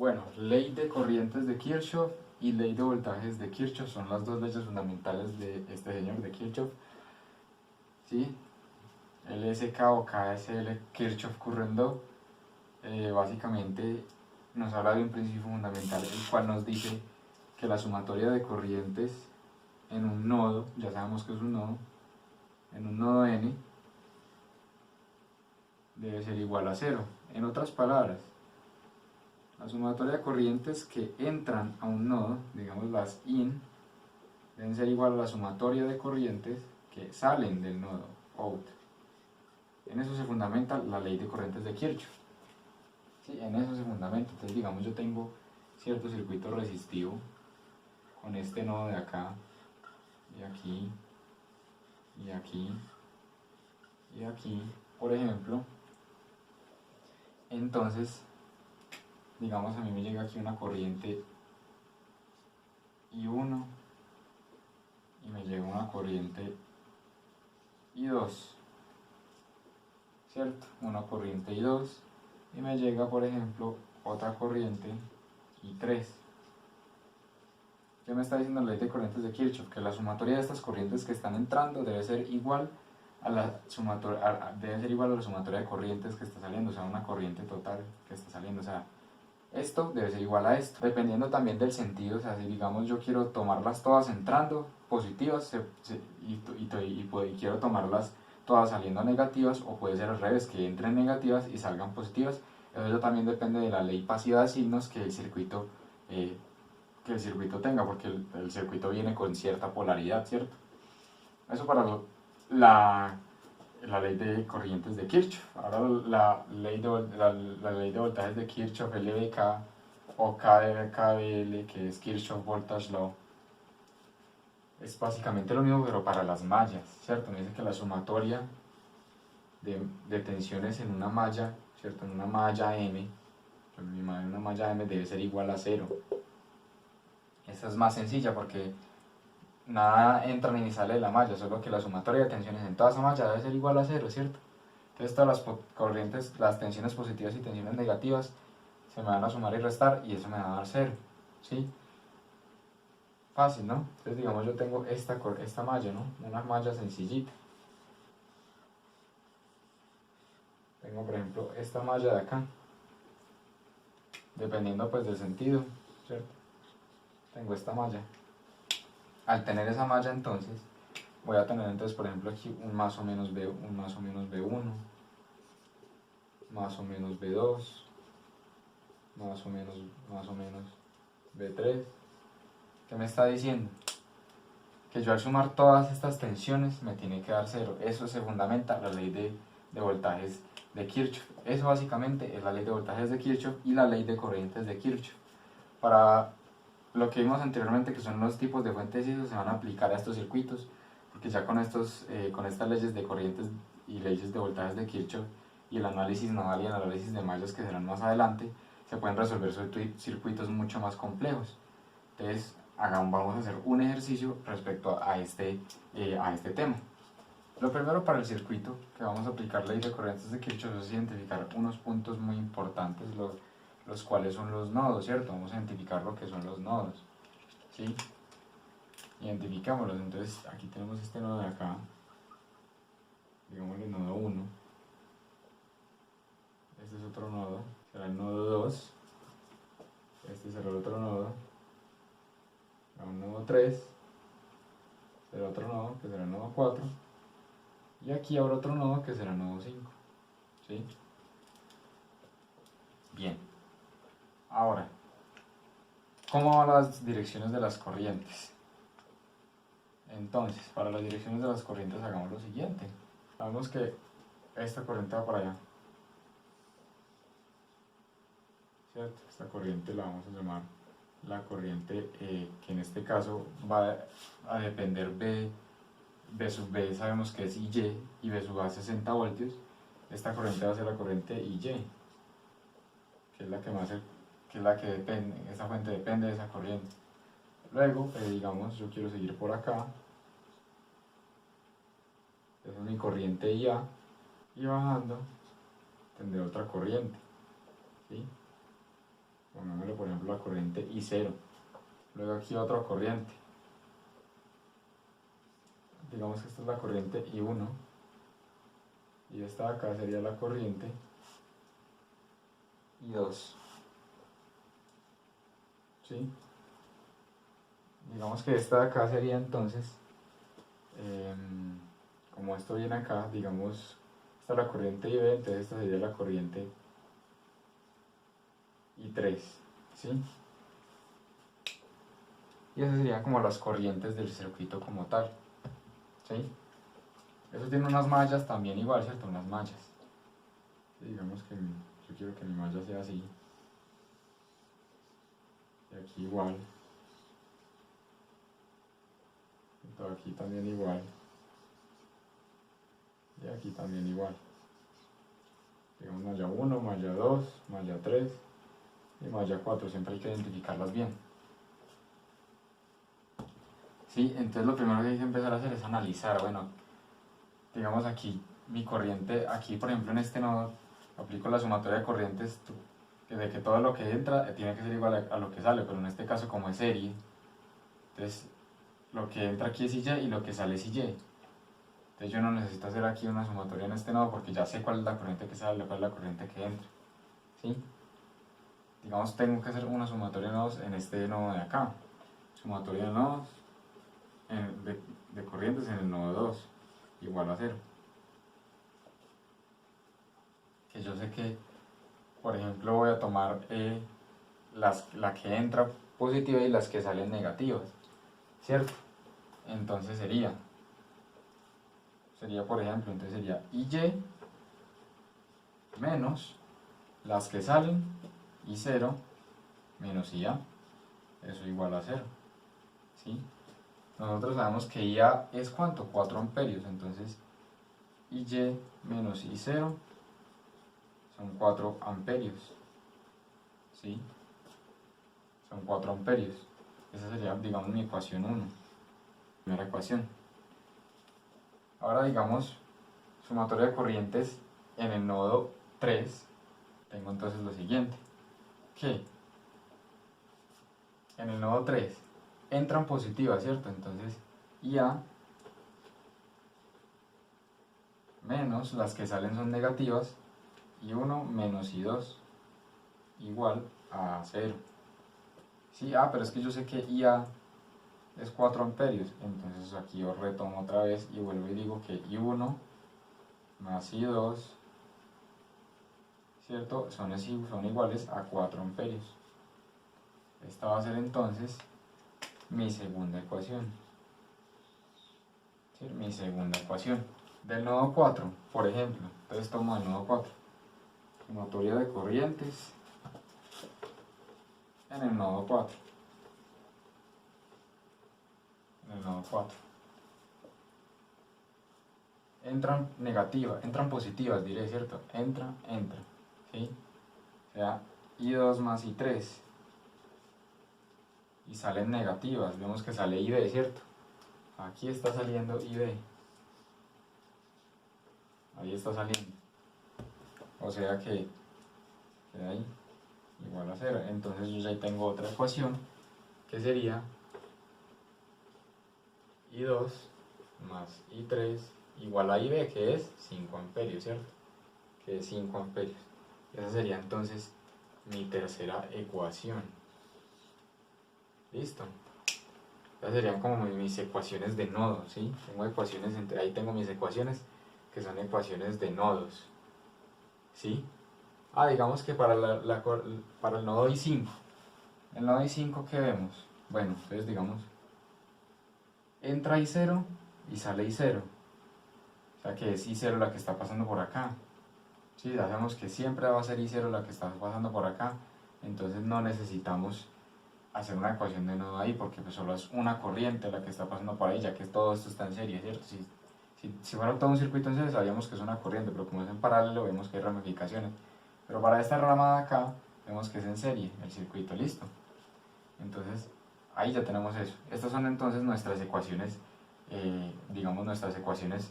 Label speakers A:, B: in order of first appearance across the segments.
A: Bueno, ley de corrientes de Kirchhoff y ley de voltajes de Kirchhoff son las dos leyes fundamentales de este señor de Kirchhoff, ¿sí? LSK o KSL, Kirchhoff Current Law, básicamente nos habla de un principio fundamental, el cual nos dice que la sumatoria de corrientes en un nodo, ya sabemos que es un nodo, en un nodo n, debe ser igual a 0. En otras palabras, la sumatoria de corrientes que entran a un nodo, digamos las in, deben ser igual a la sumatoria de corrientes que salen del nodo, out. En eso se fundamenta la ley de corrientes de Kirchhoff. ¿Sí? En eso se fundamenta. Entonces, digamos, yo tengo cierto circuito resistivo con este nodo de acá, y aquí, y aquí, y aquí, por ejemplo. Entonces, digamos, a mí me llega aquí una corriente I1 y me llega una corriente I2, ¿cierto? Una corriente I2 y me llega, por ejemplo, otra corriente I3. ¿Qué me está diciendo la ley de corrientes de Kirchhoff? Que la sumatoria de estas corrientes que están entrando debe ser igual a la sumatoria, de corrientes que está saliendo, o sea, una corriente total que está saliendo, o sea, esto debe ser igual a esto, dependiendo también del sentido. O sea, si digamos yo quiero tomarlas todas entrando positivas y quiero tomarlas todas saliendo negativas, o puede ser al revés, que entren negativas y salgan positivas. Eso también depende de la ley pasiva de signos que el circuito tenga, porque el circuito viene con cierta polaridad, ¿cierto? Eso para la ley de corrientes de Kirchhoff. Ahora la ley de voltajes de Kirchhoff, LVK o KVL, que es Kirchhoff Voltage Law, es básicamente lo mismo, pero para las mallas, ¿cierto? Me dice que la sumatoria de tensiones en una malla, ¿cierto? En una malla M, una malla M debe ser igual a 0. Esta es más sencilla porque nada entra ni sale de la malla, solo que la sumatoria de tensiones en toda esa malla debe ser igual a 0, ¿cierto? Entonces todas las corrientes, las tensiones positivas y tensiones negativas se me van a sumar y restar y eso me va a dar 0, ¿sí? Fácil, ¿no? Entonces digamos yo tengo esta malla, ¿no? Una malla sencillita. Tengo por ejemplo esta malla de acá, dependiendo pues del sentido, ¿cierto? Tengo esta malla. Al tener esa malla entonces, voy a tener entonces por ejemplo aquí un más o menos B1, más o menos B2, más o menos más o menos B3. ¿Qué me está diciendo? Que yo al sumar todas estas tensiones me tiene que dar 0. Eso se fundamenta la ley de voltajes de Kirchhoff. Eso básicamente es la ley de voltajes de Kirchhoff y la ley de corrientes de Kirchhoff. Para lo que vimos anteriormente, que son los tipos de fuentes ISO, se van a aplicar a estos circuitos, porque ya con estas leyes de corrientes y leyes de voltajes de Kirchhoff y el análisis naval y el análisis de mallas que serán más adelante, se pueden resolver circuitos mucho más complejos. Entonces, vamos a hacer un ejercicio respecto a este tema. Lo primero, para el circuito que vamos a aplicar ley de corrientes de Kirchhoff, es identificar unos puntos muy importantes, los cuales son los nodos, ¿cierto? Vamos a identificar lo que son los nodos, ¿sí? Identificámoslos. Entonces aquí tenemos este nodo de acá, digámosle nodo 1, este es otro nodo, será el nodo 2, este será el otro nodo, será un nodo 3, será otro nodo que será el nodo 4, y aquí habrá otro nodo que será el nodo 5, ¿sí? Bien, ahora, ¿cómo van las direcciones de las corrientes? Entonces, para las direcciones de las corrientes hagamos lo siguiente. Sabemos que esta corriente va para allá, ¿cierto? Esta corriente la vamos a llamar la corriente que en este caso va a depender B sub B, sabemos que es IY, y B sub A 60 voltios. Esta corriente va a ser la corriente IY, que es la que depende, esa fuente depende de esa corriente. Luego, digamos, yo quiero seguir por acá, esa es mi corriente IA, y bajando tendré otra corriente, ¿sí? pongámosle por ejemplo la corriente I0, luego aquí otra corriente, digamos que esta es la corriente I1, y esta de acá sería la corriente I2, ¿sí? Digamos que esta de acá sería entonces, como esto viene acá, digamos, esta es la corriente IB, entonces esta sería la corriente I3, ¿sí? Y esas serían como las corrientes del circuito como tal, ¿sí? Eso tiene unas mallas también igual, ¿cierto? Unas mallas. Sí, digamos que yo quiero que mi malla sea así. Y aquí igual. Y todo aquí también igual. Y aquí también igual. Digamos malla 1, malla 2, malla 3 y malla 4. Siempre hay que identificarlas bien. Sí, entonces lo primero que hay que empezar a hacer es analizar, bueno, digamos aquí, mi corriente, aquí por ejemplo en este nodo, aplico la sumatoria de corrientes, de que todo lo que entra tiene que ser igual a lo que sale, pero en este caso como es serie, entonces lo que entra aquí es IY y lo que sale es IY. Entonces yo no necesito hacer aquí una sumatoria en este nodo porque ya sé cuál es la corriente que sale, cuál es la corriente que entra, ¿sí? Digamos tengo que hacer una sumatoria de nodos en este nodo de acá, sumatoria de nodos de corrientes en el nodo 2, igual a 0. Que yo sé que, por ejemplo, voy a tomar la que entra positiva y las que salen negativas, ¿cierto? Entonces sería por ejemplo, entonces sería IY menos las que salen I0 menos IA, eso igual a 0, ¿sí? Nosotros sabemos que IA es ¿cuánto? 4 amperios, entonces IY menos I0 son 4 amperios, ¿sí? Son 4 amperios. Esa sería, digamos, mi ecuación 1, primera ecuación. Ahora, digamos, sumatoria de corrientes en el nodo 3, tengo entonces lo siguiente, que en el nodo 3 entran positivas, ¿cierto? Entonces, IA menos las que salen son negativas, I1 menos I2 igual a 0. Sí, pero es que yo sé que IA es 4 amperios, entonces aquí yo retomo otra vez y vuelvo y digo que I1 más I2, ¿cierto? Son iguales a 4 amperios. Esta va a ser entonces mi segunda ecuación. ¿Sí? Mi segunda ecuación. Del nodo 4, por ejemplo, entonces tomo el nodo 4. Sumatoria de corrientes en el nodo 4. En el nodo 4. Entran negativas, entran positivas, diré, ¿cierto? Entra, ¿sí? O sea, I2 más I3. Y salen negativas, vemos que sale IB, ¿cierto? Aquí está saliendo IB. Ahí está saliendo. O sea que queda ahí igual a 0. Entonces yo ya tengo otra ecuación que sería I2 más I3 igual a IB, que es 5 amperios, ¿cierto? Que es 5 amperios. Esa sería entonces mi tercera ecuación. ¿Listo? Esas serían como mis ecuaciones de nodos, ¿sí? Tengo ecuaciones, ahí tengo mis ecuaciones que son ecuaciones de nodos, ¿sí? Digamos que para el nodo I5, el nodo I5, ¿qué vemos? Bueno, entonces digamos, entra I0 y sale I0, o sea que es I0 la que está pasando por acá, ¿sí? Ya sabemos que siempre va a ser I0 la que está pasando por acá, entonces no necesitamos hacer una ecuación de nodo ahí porque pues solo es una corriente la que está pasando por ahí, ya que todo esto está en serie, ¿cierto? Si fuera todo un circuito en serie sabríamos que es una corriente, pero como es en paralelo vemos que hay ramificaciones. Pero para esta rama de acá vemos que es en serie el circuito, listo. Entonces ahí ya tenemos eso. Estas son entonces nuestras ecuaciones, digamos nuestras ecuaciones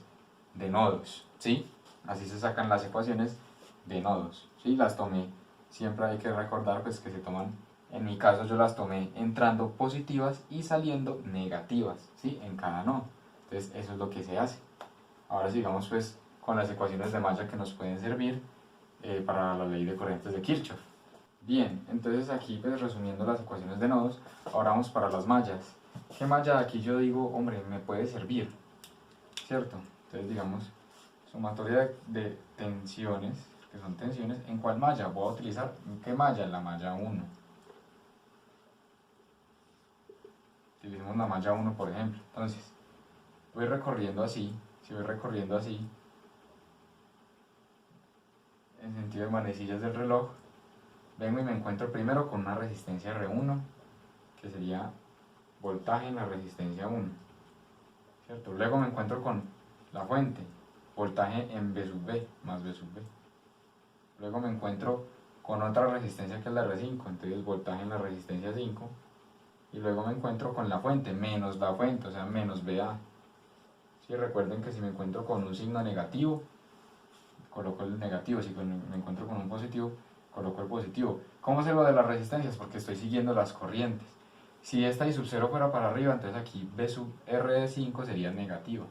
A: de nodos, ¿sí? Así se sacan las ecuaciones de nodos, ¿sí? Las tomé siempre hay que recordar pues que se toman, en mi caso yo las tomé entrando positivas y saliendo negativas, ¿sí? En cada nodo. Entonces eso es lo que se hace. Ahora sigamos pues con las ecuaciones de malla que nos pueden servir para la ley de corrientes de Kirchhoff. Bien, entonces aquí pues resumiendo las ecuaciones de nodos, ahora vamos para las mallas. ¿Qué malla de aquí yo digo, hombre, me puede servir? ¿Cierto? Entonces digamos, sumatoria de tensiones, que son tensiones, ¿en cuál malla? Voy a utilizar, ¿qué malla? La malla 1. Utilicemos la malla 1 por ejemplo. Entonces, voy recorriendo así, si voy recorriendo así, en sentido de manecillas del reloj, vengo y me encuentro primero con una resistencia R1, que sería voltaje en la resistencia 1, ¿cierto? Luego me encuentro con la fuente, voltaje en B sub B, más B sub B. Luego me encuentro con otra resistencia que es la R5, entonces voltaje en la resistencia 5. Y luego me encuentro con la fuente, menos la fuente, o sea, menos BA. Sí, recuerden que si me encuentro con un signo negativo, coloco el negativo, si me encuentro con un positivo, coloco el positivo. ¿Cómo sé lo de las resistencias? Porque estoy siguiendo las corrientes. Si esta I sub 0 fuera para arriba, entonces aquí B sub R de 5 sería negativo.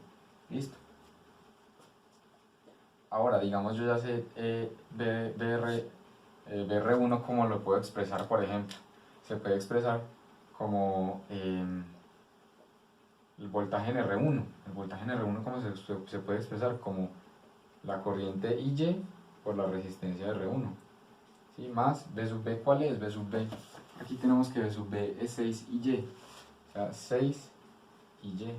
A: ¿Listo? Ahora, digamos, yo ya sé BR1 cómo lo puedo expresar, por ejemplo. Se puede expresar como el voltaje en R1. El voltaje en R1 ¿cómo se puede expresar? Como la corriente IY por la resistencia de R1. ¿Sí? Más B sub B, ¿cuál es? B sub B. Aquí tenemos que B sub B es 6IY. O sea, 6IY.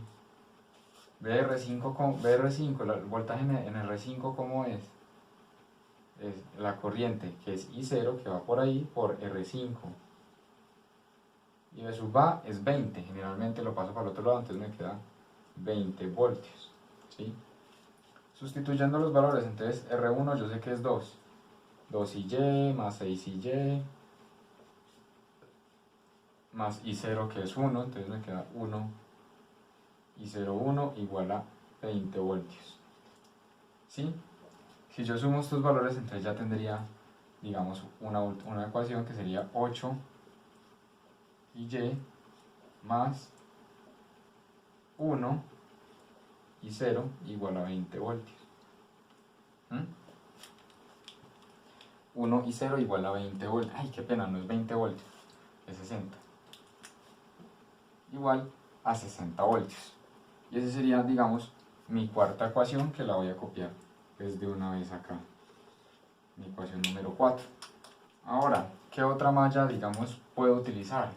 A: BR5, el voltaje en R5, ¿cómo es? Es la corriente, que es I0, que va por ahí, por R5. Y B sub A es 20. Generalmente lo paso para el otro lado, entonces me queda 20 voltios. ¿Sí? Sustituyendo los valores, entonces R1 yo sé que es 2. 2IY más 6IY más I0 que es 1, entonces me queda 1 I01 igual a 20 voltios. ¿Sí? Si yo sumo estos valores, entonces ya tendría, digamos, una ecuación que sería 8 IY más 1 I0 igual a 20 voltios. 1 I0 igual a 20 voltios. Ay, qué pena, no es 20 voltios, es 60. Igual a 60 voltios. Y esa sería, digamos, mi cuarta ecuación, que la voy a copiar desde una vez acá. Mi ecuación número 4. Ahora, ¿qué otra malla, digamos, puedo utilizar?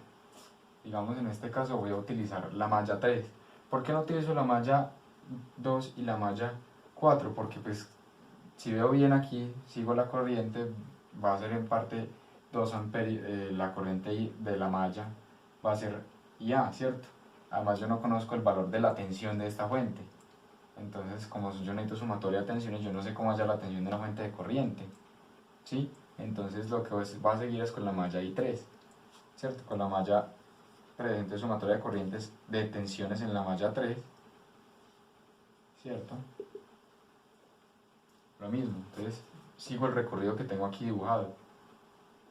A: Digamos, en este caso voy a utilizar la malla 3. ¿Por qué no utilizo la malla 2 y la malla 4? Porque pues, si veo bien aquí, sigo la corriente, va a ser en parte 2 amperios, la corriente de la malla va a ser IA, ¿cierto? Además yo no conozco el valor de la tensión de esta fuente. Entonces, como yo necesito sumatoria de tensiones, yo no sé cómo haya la tensión de una fuente de corriente. ¿Sí? Entonces lo que va a seguir es con la malla I3, ¿cierto? Con la malla 3, entonces sumatoria de corrientes de tensiones en la malla 3, ¿cierto? Lo mismo, entonces sigo el recorrido que tengo aquí dibujado.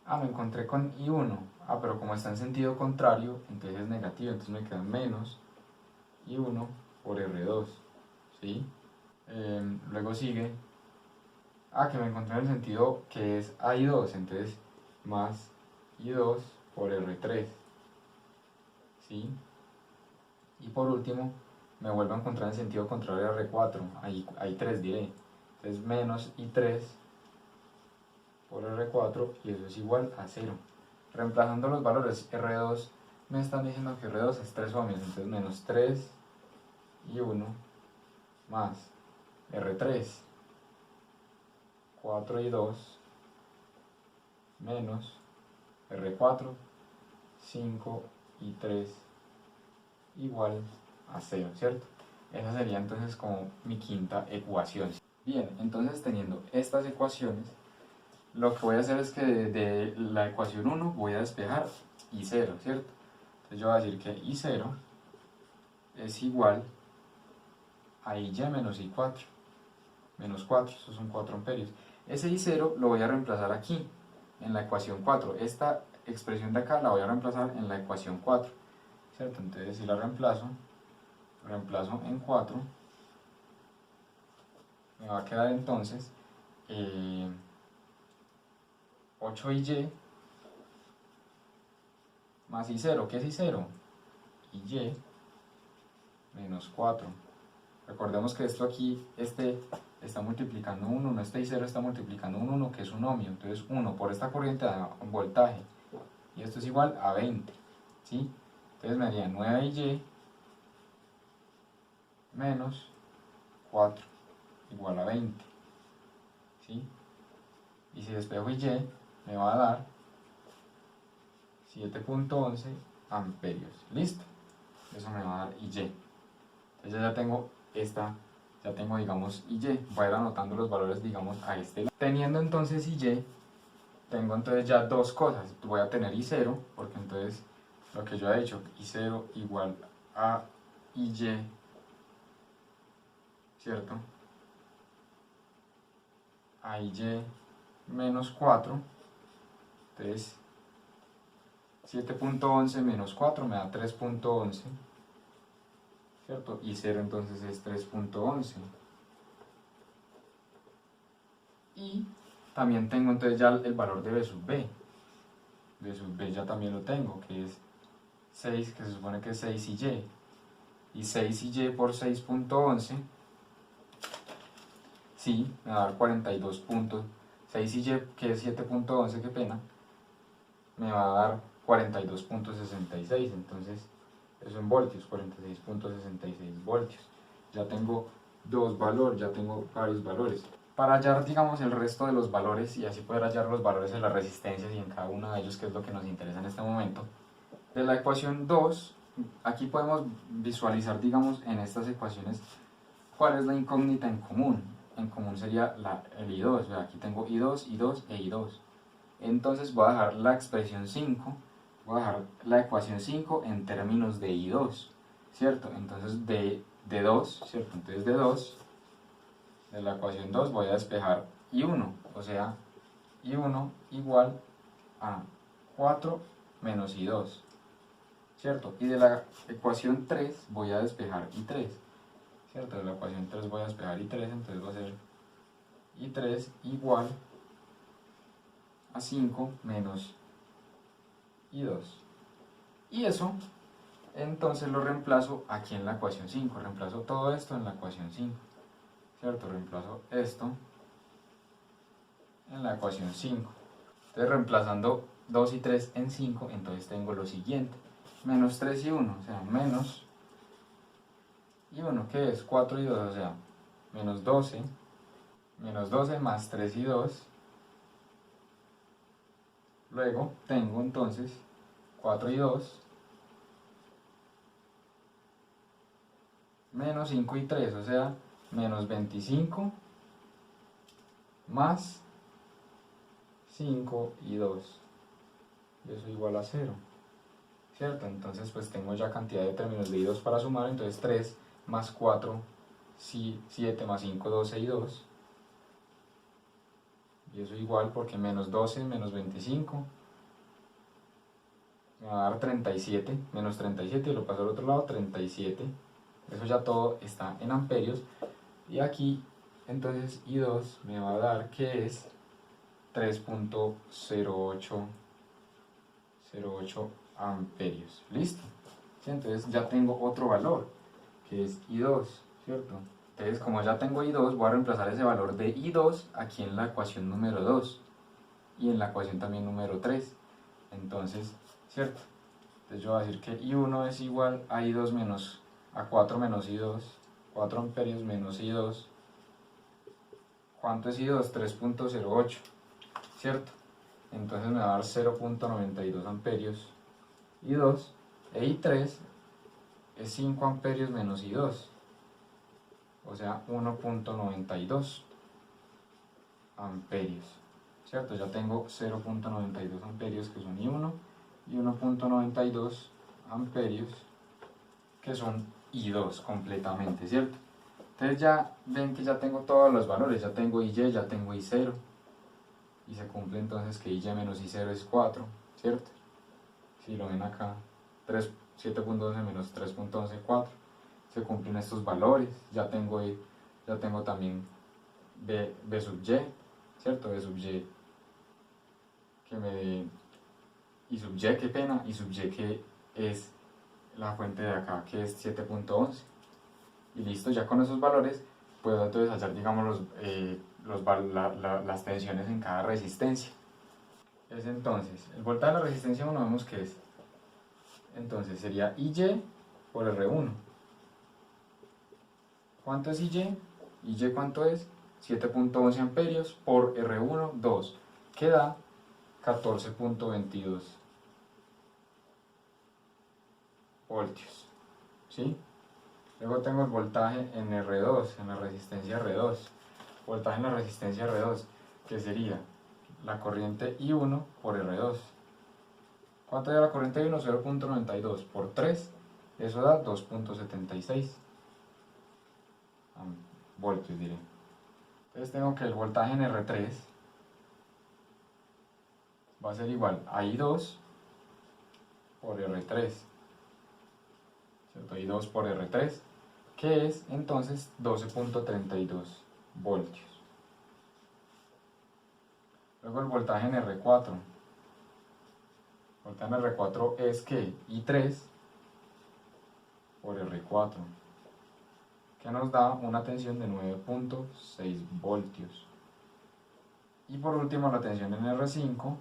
A: Ah, me encontré con I1, pero como está en sentido contrario, entonces es negativo, entonces me queda menos I1 por R2, ¿sí? Luego sigue, que me encontré en el sentido que es I2, entonces más I2 por R3, ¿sí? Y por último, me vuelvo a encontrar en sentido contrario a R4, hay 3 diré, entonces menos I3 por R4 y eso es igual a 0. Reemplazando los valores, R2 me están diciendo que R2 es 3 ohmios, entonces menos 3 y 1 más R3, 4 y 2 menos R4, 5 y 3 igual a 0, ¿cierto? Esa sería entonces como mi quinta ecuación. Bien, entonces teniendo estas ecuaciones, lo que voy a hacer es que de la ecuación 1 voy a despejar I0, ¿cierto? Entonces yo voy a decir que I0 es igual a IY menos I4, menos 4, esos son 4 amperios. Ese I0 lo voy a reemplazar aquí, en la ecuación 4. Esta expresión de acá la voy a reemplazar en la ecuación 4, ¿cierto? Entonces si la reemplazo en 4, me va a quedar entonces 8y más y0. ¿Qué es y0? Y menos 4. Recordemos que esto aquí, está multiplicando un 1, este y0 está multiplicando un 1, que es un ohmio. Entonces 1 por esta corriente da un voltaje. Y esto es igual a 20. ¿Sí? Entonces me daría 9y menos 4 igual a 20. ¿Sí? Y si despejo y me va a dar 7.11 amperios. Listo. Eso me va a dar y. Entonces ya tengo digamos y. Voy a ir anotando los valores, digamos, a este lado. Teniendo entonces y, tengo entonces ya dos cosas. Voy a tener y0, porque entonces lo que yo he hecho, y0 igual a y, ¿cierto? A y menos 4. Entonces 7.11 menos 4 me da 3.11, ¿cierto? Y 0 entonces es 3.11. Y también tengo entonces ya el valor de B sub B. B sub B ya también lo tengo, que es 6, que se supone que es 6 y. Y 6 y por 6.11, sí, me va a dar 42 puntos. 6 y, que es 7.11, qué pena, me va a dar 42.66. Entonces, eso en voltios, 46.66 voltios. Ya tengo dos valores, ya tengo varios valores. Para hallar, digamos, el resto de los valores y así poder hallar los valores de las resistencias y en cada uno de ellos, que es lo que nos interesa en este momento, de la ecuación 2, aquí podemos visualizar, digamos, en estas ecuaciones, cuál es la incógnita en común. En común sería el I2, o sea, aquí tengo I2, I2 e I2. Entonces voy a dejar la expresión 5, voy a dejar la ecuación 5 en términos de I2, ¿cierto? Entonces de 2, ¿cierto? Entonces de la ecuación 2 voy a despejar I1, o sea, I1 igual a 4 menos I2, ¿cierto? Y de la ecuación 3 voy a despejar I3, ¿cierto? De la ecuación 3 voy a despejar I3, entonces va a ser I3 igual a 5 menos I2. Y eso, entonces lo reemplazo aquí en la ecuación 5, reemplazo todo esto en la ecuación 5, ¿cierto? Reemplazo esto en la ecuación 5. Entonces reemplazando 2 y 3 en 5, entonces tengo lo siguiente, menos 3 y 1, o sea, menos y 1, ¿qué es? 4 y 2, o sea, menos 12 más 3 y 2. Luego tengo entonces 4 y 2 menos 5 y 3, o sea, menos 25 más 5 y 2. Y eso igual a 0, ¿cierto? Entonces pues tengo ya cantidad de términos de I2 para sumar, entonces 3 más 4, 7 más 5, 12 y 2. Y eso igual porque menos 12 menos 25 me va a dar 37, menos 37, y lo paso al otro lado, 37. Eso ya todo está en amperios. Y aquí entonces I2 me va a dar que es 3.0808 amperios. Listo. ¿Sí? Entonces ya tengo otro valor, que es I2, ¿cierto? Entonces como ya tengo I2, voy a reemplazar ese valor de I2 aquí en la ecuación número 2 y en la ecuación también número 3. Entonces, ¿cierto? Entonces yo voy a decir que I1 es igual a I2 menos a 4 menos I2, 4 amperios menos I2. ¿Cuánto es I2? 3.08, ¿cierto? Entonces me va a dar 0.92 amperios I2, e I3 es 5 amperios menos I2, o sea 1.92 amperios, ¿cierto? Ya tengo 0.92 amperios que son I1 y 1.92 amperios que son I2 completamente, ¿cierto? Entonces ya ven que ya tengo todos los valores, ya tengo I, ya tengo I0, y se cumple entonces que IY menos I0 es 4, ¿cierto? Si lo ven acá, 7.11 menos 3.11, 4. Se cumplen estos valores. Ya tengo también B sub Y, ¿cierto? B sub Y que me... Y sub Y, qué pena, y sub Y que es la fuente de acá, que es 7.11. Y listo, ya con esos valores puedo entonces hallar, digamos, las tensiones en cada resistencia. Es entonces, el voltaje de la resistencia 1 vemos que es, entonces sería IY por R1. ¿Cuánto es IY? IY ¿cuánto es? 7.11 amperios por R1, 2, que da 14.22 voltios, ¿sí? Luego tengo el voltaje en R2, en la resistencia R2. Voltaje en la resistencia R2, que sería la corriente I1 por R2. ¿Cuánto da la corriente I1? 0.92 por 3, eso da 2.76 voltios, diré. Entonces tengo que el voltaje en R3 va a ser igual a I2 por R3, ¿cierto? I2 por R3, que es entonces 12.32 voltios. Luego el voltaje en R4. El voltaje en R4 es que I3 por R4, que nos da una tensión de 9.6 voltios. Y por último la tensión en R5,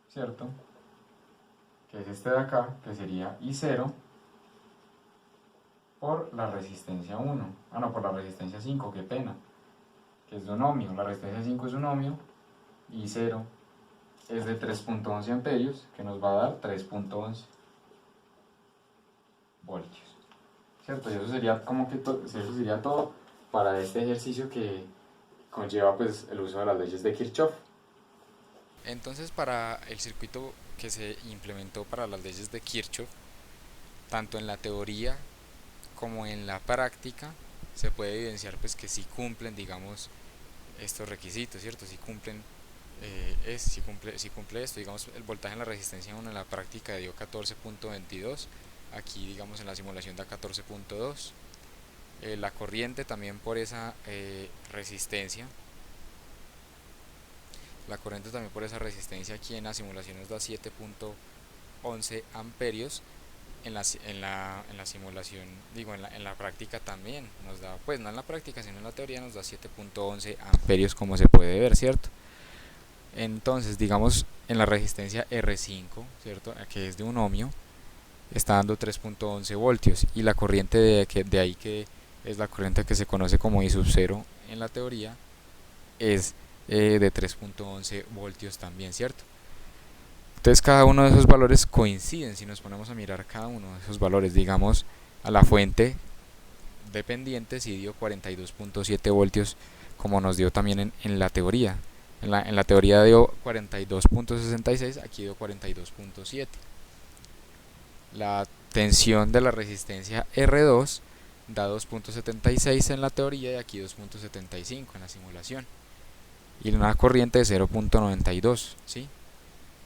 A: ¿cierto? Que es este de acá, que sería I0 por la resistencia 1. Ah, no, por la resistencia 5, qué pena. Que es de un ohmio. La resistencia 5 es un ohmio. I0 es de 3.11 amperios, que nos va a dar 3.11 voltios. ¿Cierto? Y eso sería como que eso sería todo para este ejercicio que conlleva pues el uso de las leyes de Kirchhoff.
B: Entonces, para el circuito que se implementó para las leyes de Kirchhoff, tanto en la teoría como en la práctica, se puede evidenciar pues que si cumplen, digamos, estos requisitos, ¿cierto? Si cumplen, si cumple esto, digamos, el voltaje en la resistencia 1 en la práctica dio 14.22, aquí digamos en la simulación da 14.2, la corriente también por esa resistencia. La corriente también por esa resistencia aquí en la simulación nos da 7.11 amperios. En la simulación, digo, en la práctica también nos da, pues no en la práctica, sino en la teoría nos da 7.11 amperios, como se puede ver, ¿cierto? Entonces, digamos, en la resistencia R5, ¿cierto? Que es de un ohmio, está dando 3.11 voltios. Y la corriente de ahí, que es la corriente que se conoce como I sub 0 en la teoría, es de 3.11 voltios también, ¿cierto? Entonces cada uno de esos valores coinciden si nos ponemos a mirar cada uno de esos valores. Digamos, a la fuente dependiente sí dio 42.7 voltios, como nos dio también en la teoría. En la teoría dio 42.66, aquí dio 42.7. La tensión de la resistencia R2 da 2.76 en la teoría y aquí 2.75 en la simulación. Y una corriente de 0.92, ¿sí?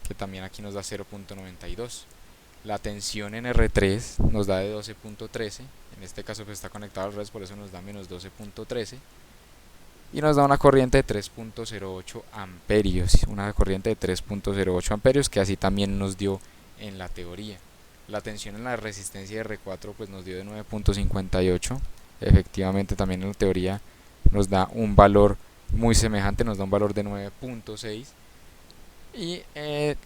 B: Que también aquí nos da 0.92. La tensión en R3 nos da de 12.13, en este caso pues está conectado al revés, por eso nos da menos 12.13, y nos da una corriente de 3.08 amperios, una corriente de 3.08 amperios que así también nos dio en la teoría. La tensión en la resistencia de R4 pues nos dio de 9.58, efectivamente también en la teoría nos da un valor muy semejante, nos da un valor de 9.6. Y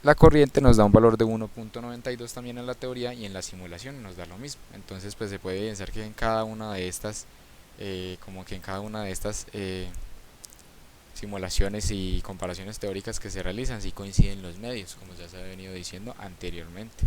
B: la corriente nos da un valor de 1.92 también en la teoría, y en la simulación nos da lo mismo. Entonces pues se puede evidenciar que en cada una de estas simulaciones y comparaciones teóricas que se realizan sí coinciden los medios, como ya se ha venido diciendo anteriormente.